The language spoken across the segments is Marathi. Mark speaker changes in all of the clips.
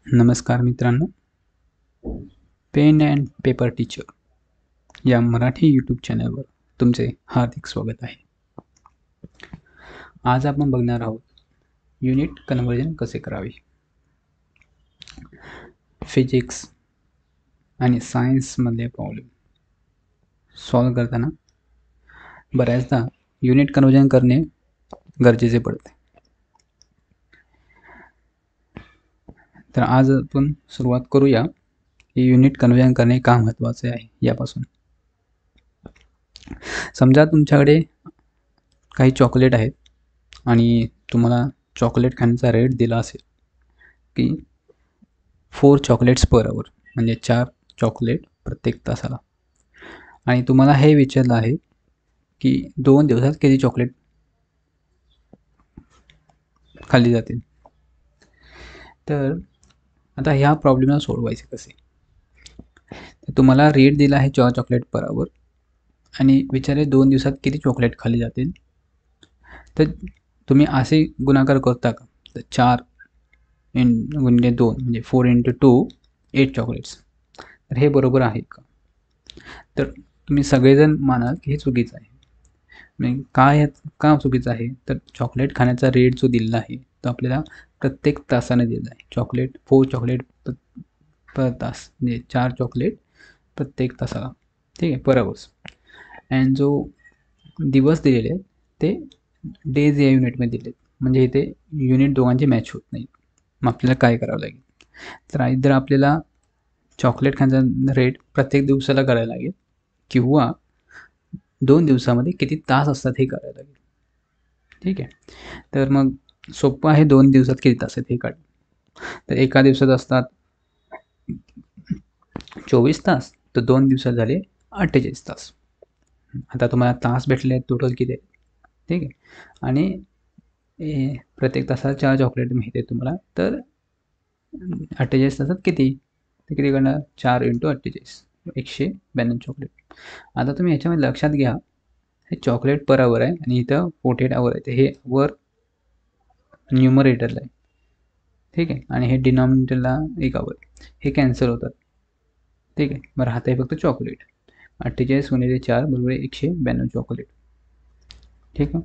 Speaker 1: नमस्कार मित्रांनो, पेन अँड पेपर टीचर या मराठी यूट्यूब चॅनलवर तुमचे हार्दिक स्वागत आहे. आज आपण बघणार आहोत युनिट कन्व्हर्जन कसे करावे. फिजिक्स आणि सायन्समधले प्रॉब्लेम सॉल्व करताना बऱ्याचदा युनिट कन्व्हर्जन करणे गरजेचे पडते. तर आज आपण सुरुवात करूया की युनिट कन्व्हर्जन करणे का महत्त्वाचे आहे यापासून. समजा तुमच्याकडे काही चॉकलेट आहेत आणि तुम्हाला चॉकलेट खाण्याचा रेट दिला असेल की 4 चॉकलेट्स पर आवर, म्हणजे 4 चॉकलेट प्रत्येक तासाला, आणि तुम्हाला हे विचारलं आहे की 2 दिवसात किती चॉकलेट खाल्ली जातील. तर आता ह्या प्रॉब्लेमला सोडवायचे कसे. तर तुम्हाला रेट दिला आहे 4 चॉकलेट पर आवर आणि विचारले 2 दिवसात किती चॉकलेट खाल्ली जातील. तर तुम्ही असे गुणाकार करता का, तर 4 गुणिले 2 म्हणजे 4 × 2 8 चॉकलेट्स. तर हे बरोबर आहे का. तर तुम्ही सगळेजण मानाल की हे चुकीचं आहे. म्हणजे का चुकीचं आहे, तर चॉकलेट खाण्याचा रेट जो दिलेला आहे तो आपल्याला प्रत्येक तासाने दिलेला आहे. 4 चॉकलेट पर तास, म्हणजे 4 चॉकलेट प्रत्येक तासाला, ठीक आहे, पर आवर्स. अँड जो दिवस दिलेले आहेत ते डेज या युनिटमध्ये दिलेत, म्हणजे इथे युनिट दोघांचे मॅच होत नाही. मग आपल्याला काय करावं लागेल, तर इधर आपल्याला चॉकलेट खाण्याचा रेट प्रत्येक दिवसाला करायला लागेल किंवा 2 दिवसामध्ये किती तास असतात हे करायला लागेल. ठीक आहे. तर मग सोपं आहे, 2 दिवसात किती तास आहेत हे काढ. तर एका दिवसात असतात 24 तास, तर 2 दिवसात झाले 48 तास. आता तुम्हाला तास भेटले आहेत टोटल किती आहेत, ठीक आहे, आणि प्रत्येक तासाला 4 चॉकलेट माहिती आहे तुम्हाला. तर 48 तासात किती, ते किती करणार, 4 × 48 192 चॉकलेट. आता तुम्ही ह्याच्यामध्ये लक्षात घ्या, हे चॉकलेट पर आवर आहे आणि इथं 48 आवर आहे. हे वर न्यूमरेटरला आहे, ठीक आहे, आणि हे डिनॉमिनेटरला 1 आवर, हे कॅन्सल होतात, ठीक आहे. मग राहत आहे फक्त चॉकलेट. 48 × 4 बरोबर 192 चॉकलेट, ठीक आहे.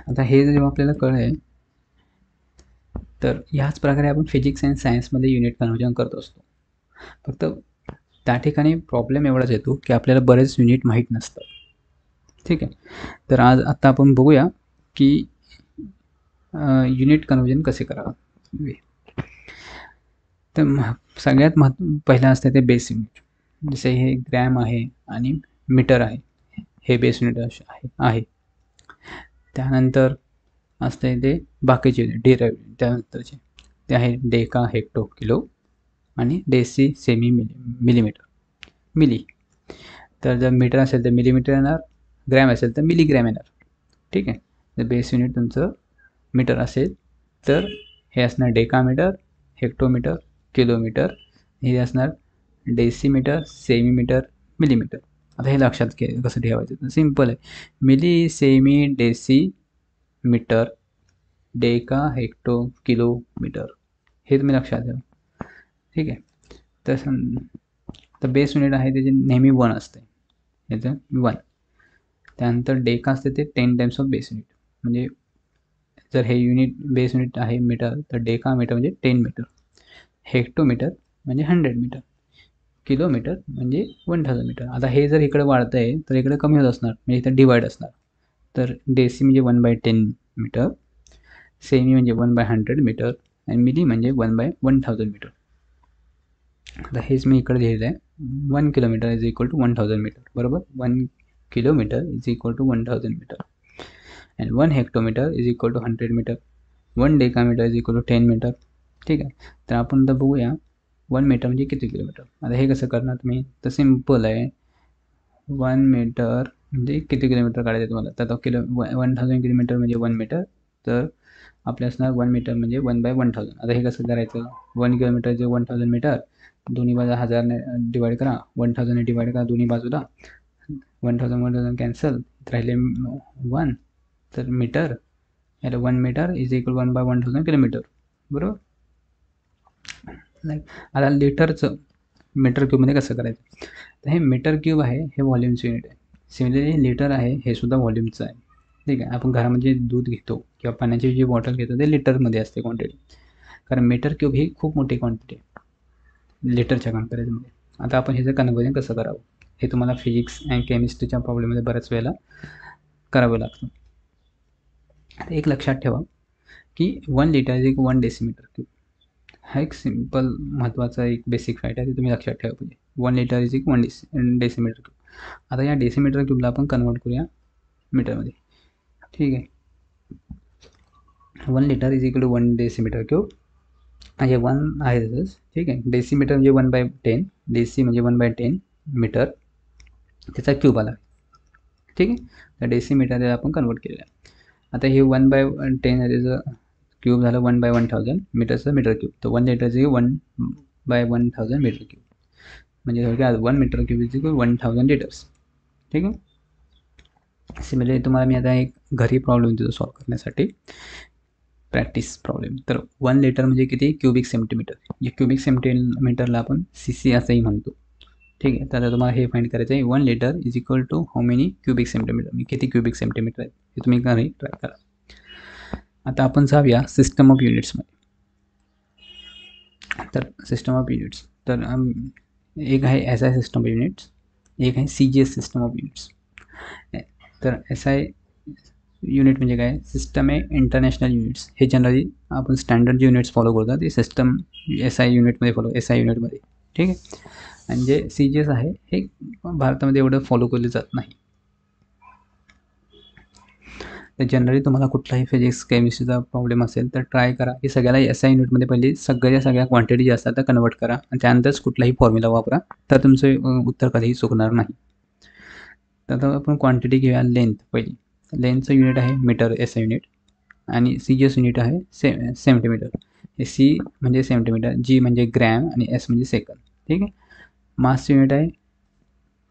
Speaker 1: आता हे जेव्हा आपल्याला कळलं, तर ह्याच प्रकारे आपण फिजिक्स आणि सायन्समध्ये युनिट कन्व्हर्जन करत असतो. फक्त त्या ठिकाणी प्रॉब्लेम एवढाच येतो की आपल्याला बरेच युनिट माहीत नसतात, ठीक आहे. तर आता आपण बघूया की युनिट कन्व्हर्जन कसे करावे. तर सगळ्यात पहिला असते ते बेस युनिट. जसे हे ग्रॅम आहे आणि मीटर आहे, हे बेस युनिट आहे. त्यानंतर असते ते बाकीचे युनिट डिराइव्ह, त्यानंतरचे ते आहे डेका, हेक्टो, किलो आणि डेसी, सेमी, मिलीमीटर, मिली. तर जर मीटर असेल तर मिलीमीटर येणार, ग्रॅम असेल तर मिलीग्रॅम येणार, ठीक आहे. जर बेस युनिट तुमचं मीटर असेल तर हे असणार डेकामीटर, हेक्टोमीटर, किलोमीटर. हे असणार डेसीमीटर, सेमीमीटर, मिलीमीटर. आता हे लक्षात कसं ठेवायचं, सिम्पल आहे. Milli, centi, deci, metre, deca, hecto, kilometre, हे तुम्ही लक्षात ठेवा, ठीक आहे. तर बेस युनिट आहे त्याचे नेहमी 1 असते, याचं 1. त्यानंतर डेका असते ते 10 टाइम्स ऑफ बेस युनिट, म्हणजे जर हे युनिट बेस युनिट आहे मीटर, तर डेका मीटर म्हणजे 10 मीटर, हेक्टोमीटर म्हणजे 100 मीटर, किलोमीटर म्हणजे 1000 मीटर. आता हे जर इकडे वाढतं आहे तर इकडे कमी होत असणार, म्हणजे इथं डिवाइड असणार. तर डेसी म्हणजे 1/10 मीटर, सेमी म्हणजे 1/100 मीटर, आणि मिली म्हणजे 1/1000 मीटर. आता हेच मी इकडे लिहिलं आहे, 1 kilometre is equal to 1000 metre, बरोबर. 1 kilometre is equal to 1000 metre, and 1 hectometre is equal to 100 metre, 1 decametre is equal to 10 metre, ठीक आहे. तर आपण आता बघूया 1 मीटर म्हणजे किती किलोमीटर. आता हे कसं करणार तुम्ही, तर सिम्पल आहे. 1 मीटर म्हणजे किती किलोमीटर काढायचं तुम्हाला, तर आता 1000 किलोमीटर म्हणजे 1 मीटर, तर आपल्या असणार 1 मीटर म्हणजे 1/1000. आता हे कसं करायचं, 1 किलोमीटर जे 1000 मीटर, दोन्ही बाजू 1000ने डिवाइड करा, 1000ने डिवाइड करा दोन्ही बाजूला, 1000 कॅन्सल, राहिले 1. तर मीटर, याला 1 मीटर इज इक्वल 1/1000 किलोमीटर, बरोबर. आता लिटरचं मीटर क्यूबमध्ये कसं करायचं, तर हे मीटर क्यूब आहे हे व्हॉल्यूमचं युनिट आहे. सिमिलरली लिटर आहे हे सुद्धा व्हॉल्यूमचं आहे. ठीक आहे, आपण घरामध्ये दूध घेतो किंवा पाण्याची जी बॉटल घेतो ते लिटरमध्ये असते क्वांटिटी, कारण मीटर क्यूब ही खूप मोठी क्वांटिटी आहे लिटरच्या कम्पॅरिझनमध्ये. आता आपण ह्याचं कन्व्हर्जन कसं करावं हे तुम्हाला फिजिक्स अँड केमिस्ट्रीच्या प्रॉब्लेममध्ये बऱ्याच वेळेला करावं लागतं. आता एक लक्षात ठेवा की 1 लिटर इज 1 डेसिमीटर क्यूब. हा एक सिंपल महत्त्वाचा एक बेसिक फॅक्ट आहे, ते तुम्ही लक्षात ठेवा पाहिजे. 1 लिटर इज 1 डेसिमीटर क्यूब. आता या डेसिमीटर क्यूबला आपण कन्वर्ट करूया मीटरमध्ये. ठीक आहे, 1 litre is equal to 1 decimetre cube, म्हणजे 1 आहे तसंच. ठीक आहे, डेसिमीटर म्हणजे 1/10, डेसी म्हणजे 1/10 मीटर, त्याचा क्यूब आला. ठीक आहे, तर डेसिमीटर आपण कन्वर्ट केलेलं आहे. आता हे 1/10 त्याचं क्यूब झालं 1/1000 मीटरचं मीटर क्यूब. तर 1 लिटरचे 1/1000 मीटर क्यूब, म्हणजे थोडक्यात 1 metre cube is equal 1000 litres. ठीक आहे, सिमिलरली तुम्हाला मी आता एक घरी प्रॉब्लेम देतो सॉल्व्ह करण्यासाठी, प्रॅक्टिस प्रॉब्लेम. तर 1 लिटर म्हणजे किती, क्युबिक सेंटीमीटर. या क्युबिक सेंटीमीटरला आपण CC असंही म्हणतो. ठीक आहे, तर आता तुम्हाला हे फाइंड करायचं आहे 1 litre is equal to how many cubic centimetre, म्हणजे किती क्युबिक सेंटीमीटर आहे हे तुम्ही घरी ट्राय करा. आता आपण जाऊया सिस्टम ऑफ युनिट्समध्ये. तर सिस्टम ऑफ युनिट्स, तर एक आहे SI सिस्टम ऑफ युनिट्स, एक आहे CGS सिस्टम ऑफ युनिट्स. तर SI युनिट म्हणजे काय, सिस्टम आहे इंटरनॅशनल युनिट्स. हे जनरली आपण स्टँडर्ड जे युनिट्स फॉलो करतो ते सिस्टम SI युनिटमध्ये SI युनिटमध्ये. ठीक आहे, आणि जे CGS आहे हे भारतामध्ये एवढं फॉलो केलं जात नाही. तर जनरली तुम्हाला कुठलाही फिजिक्स केमिस्ट्रीचा प्रॉब्लेम असेल तर ट्राय करा की सगळ्याला SI युनिटमध्ये पहिली सगळ्या क्वांटिटी ज्या असतात त्या कन्वर्ट करा आणि त्यानंतरच कुठलाही फॉर्म्युला वापरा, तर तुमचं उत्तर कधीही चुकणार नाही. तर आता आपण क्वांटिटी घेऊया. लेंथ पहिली, लेंथचं युनिट आहे मीटर SI युनिट, आणि CGS युनिट आहे सेंटीमीटर. हे C म्हणजे सेंटीमीटर, G म्हणजे ग्रॅम आणि S म्हणजे सेकंद. ठीक आहे, मासचं युनिट आहे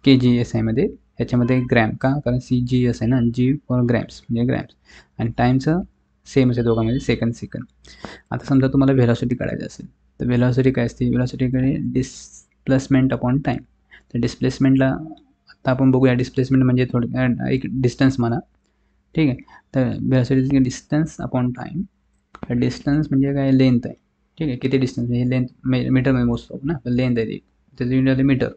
Speaker 1: kg SI मध्ये, ह्याच्यामध्ये ग्रॅम का, कारण CGS आहे ना, G फॉर ग्रॅम्स म्हणजे ग्रॅम्स, आणि टाईमचं सेम असे दोघांमध्ये सेकंद. आता समजा तुम्हाला व्हेलॉसिटी काढायची असेल तर व्हेलॉसिटी काय असते, व्हेलॉसिटीकडे डिस्प्लेसमेंट अपॉन टाईम. तर डिस्प्लेसमेंटला आता आपण बघूया, डिस्प्लेसमेंट म्हणजे थोडं एक डिस्टन्स म्हणा. ठीक आहे, तर velocity distance upon time. Distance म्हणजे काय, लेंथ आहे. ठीक आहे, किती डिस्टन्स, हे लेंथ मीटरमध्ये मोजतो ना, तर लेंथ आहे ती, त्याचं युनिट आहे मीटर.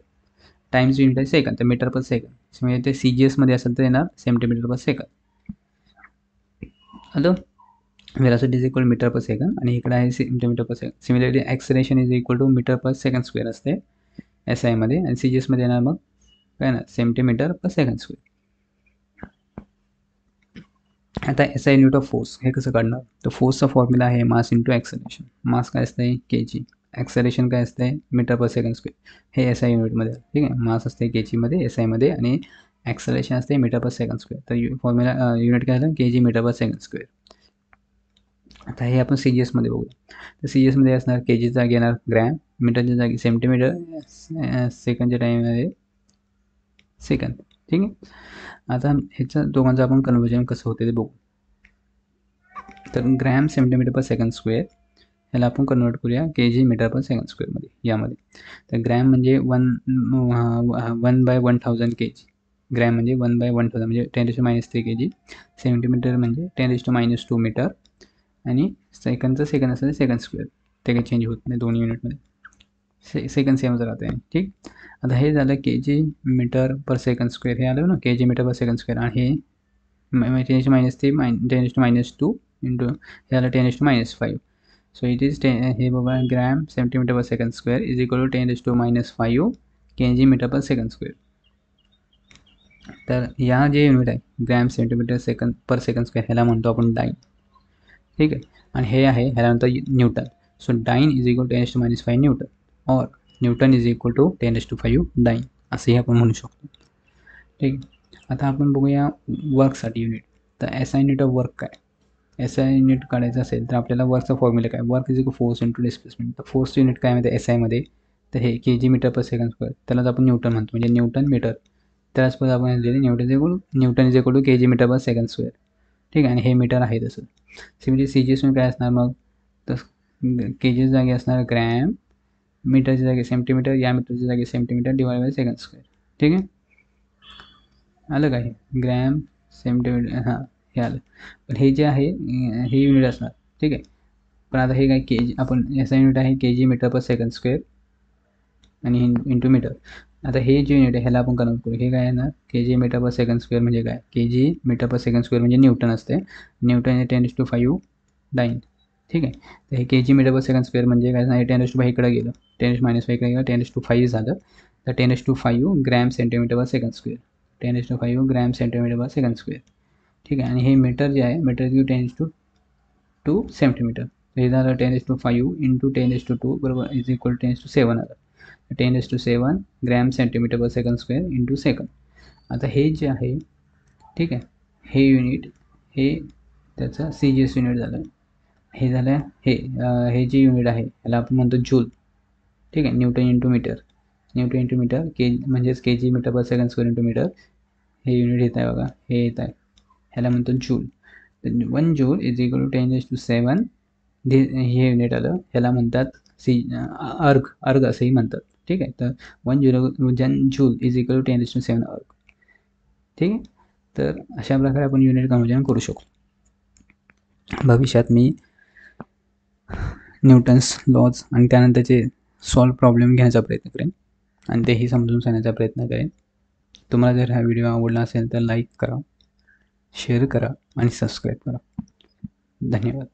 Speaker 1: टाईम्स युनिट आहे सेकंद, तर मीटर पर सेकंद. म्हणजे ते CGS मध्ये असेल तर येणार centimetre per second. Hello, velocity is equal metre per second, आणि इकडे आहे centimetre per second. Similarly acceleration is equal to metre per second square असते SI मध्ये, आणि CGS मध्ये येणार मग काय ना, सेंटीमीटर पर सेकंड स्क्वेअर. आता SI युनिट ऑफ फोर्स हे कसं काढणार, तर फोर्सचा फॉर्म्युला आहे मास इंटू ॲक्सेलरेशन. मास काय असते kg, ॲक्सेलरेशन काय असते मीटर पर सेकंड स्क्वेअर. हे SI युनिटमध्ये. ठीक आहे, मास असते kg मध्ये SI मध्ये, आणि ॲक्सेलरेशन असते मीटर पर सेकंड स्क्वेअर. तर फॉर्म्युला युनिट काय झालं, kg metre per second square. आता हे आपण CGS मध्ये बघूया. तर CGS मध्ये असणार kg जागी येणार ग्रॅम, मीटरच्या जागी सेंटीमीटर, सेकंडच्या टाईममध्ये सेकंद. ठीक आहे, आता ह्याचं दोघांचं आपण कन्व्हर्जन कसं होते ते बघू. तर gram centimetre per second square ह्याला आपण कन्वर्ट करूया kg मीटर पर सेकंड स्क्वेअरमध्ये यामध्ये. तर ग्रॅम म्हणजे 1/1000 kg. ग्रॅम म्हणजे 1/1000 म्हणजे 10⁻³ kg. सेंटीमीटर म्हणजे 10⁻² मीटर, आणि सेकंदचं सेकंद असतं सेकंड स्क्वेअर. ते काही चेंज होत नाही दोन्ही युनिटमध्ये, सेकंड सेमच राहते. ठीक, आता हे झालं kg metre per second square, हे आलं ना kg metre per second square, आणि हे 10⁻³ 10⁻² इंटू हे आलं 10⁻⁵. सो इट इज हे बघा, gram centimetre per second square is equal to 10⁻⁵ kg metre per second square. तर या जे युनिट आहे gram centimetre per second square, ह्याला म्हणतो आपण डाईन. ठीक आहे, आणि हे आहे ह्याला म्हणतो newton. So dyne is equal to 10⁻⁵ newton, और newton is equal to 10⁵ dyne, असंही आपण म्हणू शकतो. ठीक आहे, आता आपण बघूया वर्कसाठी युनिट. तर SI युनिट ऑफ वर्क काय, SI युनिट काढायचं असेल तर आपल्याला वर्कचा फॉर्म्युला काय, work is equal force into displacement. तर फोर्स युनिट काय माहिती SI मध्ये, तर हे kg metre per second square, त्यालाच आपण न्यूटन म्हणतो, म्हणजे न्यूटन मीटर. त्यालाच पण आपण newton is equal to kg metre per second square. ठीक आहे, आणि हे मीटर आहे तसं. सिमिलरली CGS काय असणार मग, तर kg जागी असणार ग्रॅम मीटरच्या जागी सेंटीमीटर, या मीटरच्या जागी centimetre divide by second square. ठीक आहे, आलं काय? ग्रॅम सेंटीमीटर, हां हे आलं. पण हे जे आहे हे युनिट असणार. ठीक आहे, पण आता हे काय के जी, आपण याचा युनिट आहे के G metre per second square आणि इंटू मीटर. आता हे जे युनिट आहे ह्याला आपण कन्वर्ट करू. हे काय आहे ना, के G metre per second square म्हणजे काय? के G metre per second square म्हणजे न्यूटन असते. Newton 10⁵ dine. ठीक आहे, तर हे के G metre per second square म्हणजे काय? 10⁵ इकडे गेलं, 10⁻5 इकडे गेलं, 10⁵ झालं. तर 10⁵ gram centimetre per second square, 10⁵ gram centimetre per second square. ठीक आहे, आणि हे मीटर जे आहे मीटर 10⁵2 सेंटीमीटर. हे झालं 10⁵ इंटू 10⁵2 बरोबर इज इक्वल 10⁵7 आलं. 10⁵7 gram centimetre per second square into second. आता हे जे आहे, ठीक आहे, हे युनिट हे त्याचं सी जी एस युनिट झालं. हे झालं हे जे युनिट आहे ह्याला आपण म्हणतो जूल. ठीक आहे, newton into metre, newton into metre K म्हणजेच K G metre per second square into metre. हे युनिट येत आहे बघा, हे येत आहे, ह्याला म्हणतो joule. 1 joule is equal to 10⁵7. हे युनिट आलं, ह्याला म्हणतात अर्ग असंही म्हणतात. ठीक आहे, तर 1 जूल इज इक्वल टू 10⁵7 अर्ग. ठीक आहे, तर अशा प्रकारे आपण युनिट कन्वर्जन करू शकतो. भविष्यात मी न्यूटन्स लॉज आणि त्यानंतरचे सॉल्व प्रॉब्लेम घ्यायचा प्रयत्न करेन आणि तेही समजून सांगण्याचा प्रयत्न करेन. तुम्हाला जर हा व्हिडिओ आवडला असेल तर लाईक करा, शेअर करा आणि सबस्क्राईब करा. धन्यवाद.